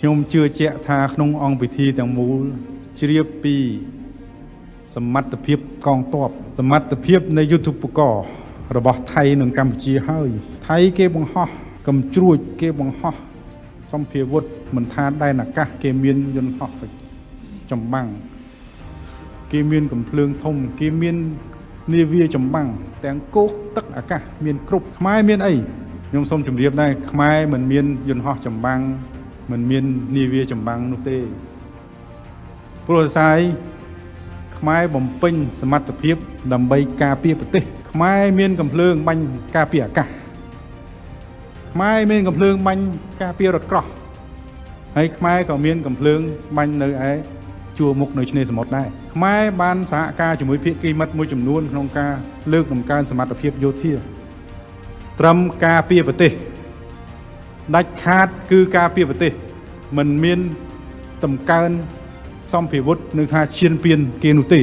ខ្ញុំជឿជាក់ថាក្នុងអង្គពិធីទាំងមូលជ្រាបពីសមត្ថភាពកងទ័ពសមត្ថភាពនៃយុទ្ធឧបករណ៍របស់ថៃនិងកម្ពុជាហើយថៃគេបង្ហោះកំជ្រួចគេបង្ហោះសម្ភារវុធមិនថាដែនអាកាសគេមានយន្តហោះចម្បាំងគេមានកំភ្លើងធំគេមាននាវាចម្បាំងទាំងគោកទឹកអាកាសមានគ្រប់ខ្មែរមានអីខ្ញុំសូមជម្រាបដែរខ្មែរមិនមានយន្តហោះចម្បាំងមិនមាននាវាចម្បាំងនោះទេព្រោះស្អីខ្មែរបំពេញសមត្ថភាពដើម្បីការពារប្រទេសខ្មែរមានកំភ្លើងបាញ់ការពារអាកាសខ្មែរមានកំភ្លើងបាញ់ការពាររថក្រោះហើយខ្មែរក៏មានកំភ្លើងបាញ់នៅឯជួរមុខនៅឆ្នេរសមុទ្រដែរខ្មែរបានសហការជាមួយភាគីមិត្តមួយចំនួនក្នុងការលើកដំកើងសមត្ថភាពយោធាត្រឹមការពារប្រទេសដាច់ខាតគឺការពារប្រទេសមិនមានតម្កើងសម្ភារវុធនឹងថាឈានពានគេនោះទេ